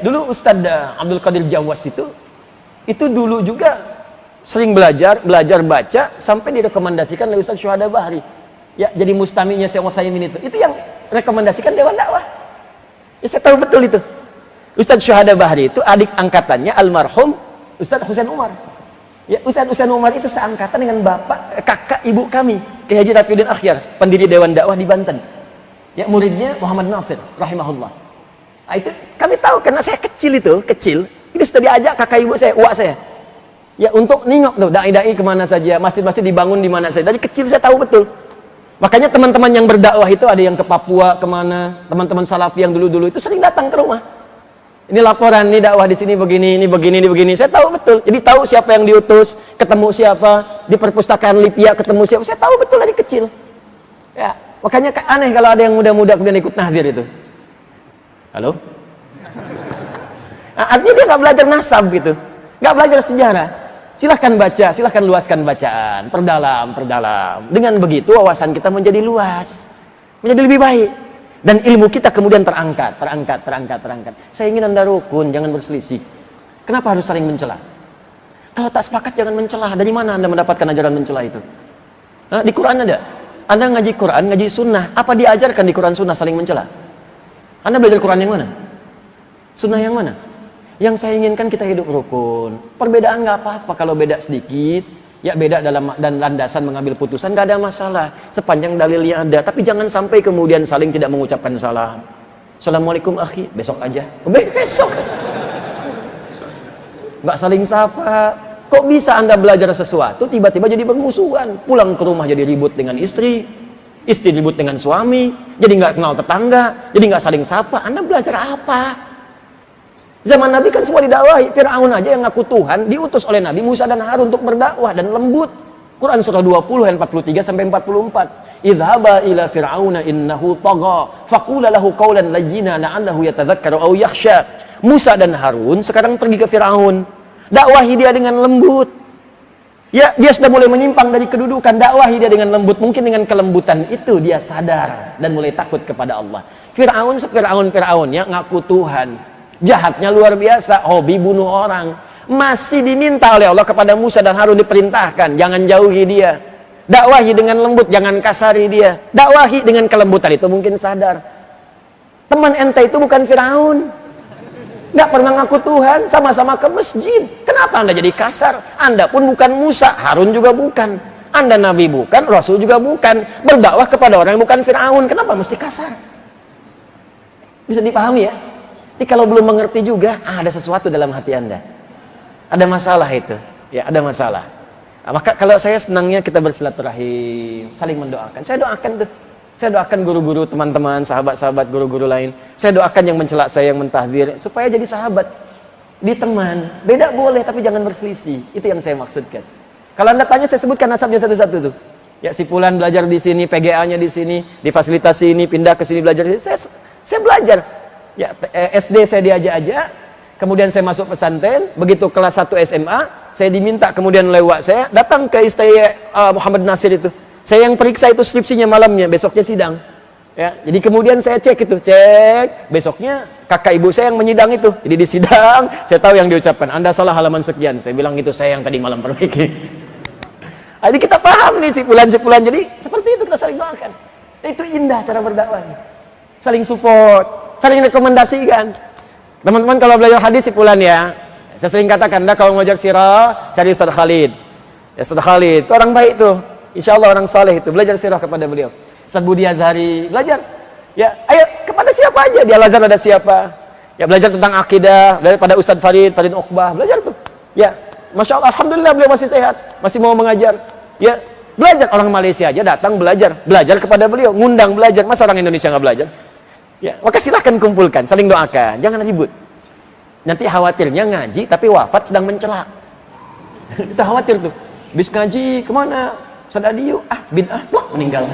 dulu Ustadz Abdul Qadir Jawas itu dulu juga sering belajar baca sampai direkomendasikan oleh Ustadz Syuhada Bahri. Ya, jadi mustaminya Syekh Utsaimin itu yang rekomendasikan Dewan Dakwah. Ya, saya tahu betul itu. Ustadz Syuhada Bahri itu adik angkatannya almarhum Ustadz Husain Umar. Ya, Ustadz Husain Umar itu seangkatan dengan kakak ibu kami, Kiai Haji Rafiuddin Akhyar, pendiri Dewan Dakwah di Banten. Ya, muridnya Muhammad Nasir rahimahullah. Nah, itu kami tahu karena saya kecil, itu sudah diajak kakak ibu saya, uak saya. Ya, untuk nengok tuh dai-dai kemana saja, masjid-masjid dibangun di mana saja. Dari kecil saya tahu betul. Makanya teman-teman yang berdakwah itu ada yang ke Papua, kemana, teman-teman salafi yang dulu-dulu itu sering datang ke rumah. Ini laporan, ini dakwah di sini begini, ini begini, ini begini. Saya tahu betul. Jadi tahu siapa yang diutus, ketemu siapa, di perpustakaan Lipia ketemu siapa. Saya tahu betul dari kecil. Ya, makanya aneh kalau ada yang muda-muda kemudian ikut nahdir itu. Halo? Nah, artinya dia nggak belajar nasab gitu, nggak belajar sejarah. Silahkan baca, silahkan luaskan bacaan, perdalam. Dengan begitu wawasan kita menjadi luas, menjadi lebih baik. Dan ilmu kita kemudian terangkat. Saya ingin Anda rukun, jangan berselisih. Kenapa harus saling mencela? Kalau tak sepakat jangan mencela. Dari mana Anda mendapatkan ajaran mencela itu? Nah, di Quran ada. Anda ngaji Quran, ngaji sunnah. Apa diajarkan di Quran sunnah saling mencela? Anda belajar Quran yang mana? Sunnah yang mana? Yang saya inginkan kita hidup rukun. Perbedaan nggak apa-apa kalau beda sedikit. Ya, beda dan landasan mengambil putusan nggak ada masalah sepanjang dalilnya ada. Tapi jangan sampai kemudian saling tidak mengucapkan salam. Assalamualaikum akhi, besok aja. Besok. Nggak saling sapa. Kok bisa Anda belajar sesuatu tiba-tiba jadi bermusuhan? Pulang ke rumah jadi ribut dengan istri ribut dengan suami, jadi nggak kenal tetangga, jadi nggak saling sapa. Anda belajar apa? Zaman Nabi kan semua didakwahi. Fir'aun aja yang ngaku Tuhan diutus oleh Nabi Musa dan Harun untuk berdakwah dan lembut. Quran surah 20 ayat 43 sampai 44. Idhaba ila fir'auna innahu tagha faqula lahu qawlan layyina la'allahu yatadhakkaru aw yakhsha. Musa dan Harun sekarang pergi ke Fir'aun. Dakwahi dia dengan lembut. Ya, dia sudah mulai menyimpang dari kedudukan. Dakwahi dia dengan lembut. Mungkin dengan kelembutan itu dia sadar dan mulai takut kepada Allah. Fir'aun ya ngaku Tuhan. Jahatnya luar biasa, hobi bunuh orang. Masih diminta oleh Allah kepada Musa dan Harun, diperintahkan jangan jauhi dia. Dakwahi dengan lembut, jangan kasari dia. Dakwahi dengan kelembutan, itu mungkin sadar. Teman ente itu bukan Firaun. Nggak pernah ngaku Tuhan, sama-sama ke masjid. Kenapa Anda jadi kasar? Anda pun bukan Musa, Harun juga bukan. Anda Nabi bukan, Rasul juga bukan. Berdakwah kepada orang yang bukan Firaun, kenapa mesti kasar? Bisa dipahami ya? Jadi kalau belum mengerti juga, ada sesuatu dalam hati Anda. Ada masalah itu. Ya, ada masalah. Nah, maka kalau saya senangnya kita bersilaturahim, saling mendoakan. Saya doakan tuh. Saya doakan guru-guru, teman-teman, sahabat-sahabat, guru-guru lain. Saya doakan yang mencela saya, yang mentahdir, supaya jadi sahabat. Di teman. Beda boleh, tapi jangan berselisih. Itu yang saya maksudkan. Kalau Anda tanya, saya sebutkan nasabnya satu-satu tuh. Ya, si Fulan belajar di sini, PGA-nya di sini, difasilitasi ini, pindah ke sini belajar. Saya belajar. Ya, SD saya diajak-ajak, kemudian saya masuk pesantren, begitu kelas 1 SMA, saya diminta kemudian lewat saya datang ke istana Muhammad Nasir itu. Saya yang periksa itu skripsinya malamnya, besoknya sidang. Ya, jadi kemudian saya cek, besoknya kakak ibu saya yang menyidang itu. Jadi di sidang, saya tahu yang diucapkan, Anda salah halaman sekian. Saya bilang itu saya yang tadi malam perbaiki. Jadi kita paham nih si Fulan. Jadi seperti itu kita saling doakan. Itu indah cara berdakwah. Saling support. Saling rekomendasikan. Teman-teman kalau belajar hadis si Fulan ya, saya sering katakan, Anda kalau belajar sirah, cari Ustaz Khalid. Ya, Ustaz Khalid itu orang baik tuh, insya Allah orang saleh itu. Belajar sirah kepada beliau. Ustaz Budi Azhari, belajar. Ya, ayo kepada siapa aja, di Al-Azhar ada siapa. Ya, belajar tentang akidah, belajar pada Ustaz Farid Uqbah, belajar tuh. Ya, Masya Allah, Alhamdulillah beliau masih sehat, masih mau mengajar. Ya, belajar. Orang Malaysia aja datang belajar kepada beliau, ngundang belajar. Masa orang Indonesia nggak belajar? Ya, maka silahkan kumpulkan, saling doakan, jangan ribut. Nanti khawatirnya ngaji tapi wafat sedang mencela. Kita khawatir tuh, habis ngaji kemana? Sadadio, bid'ah, meninggal.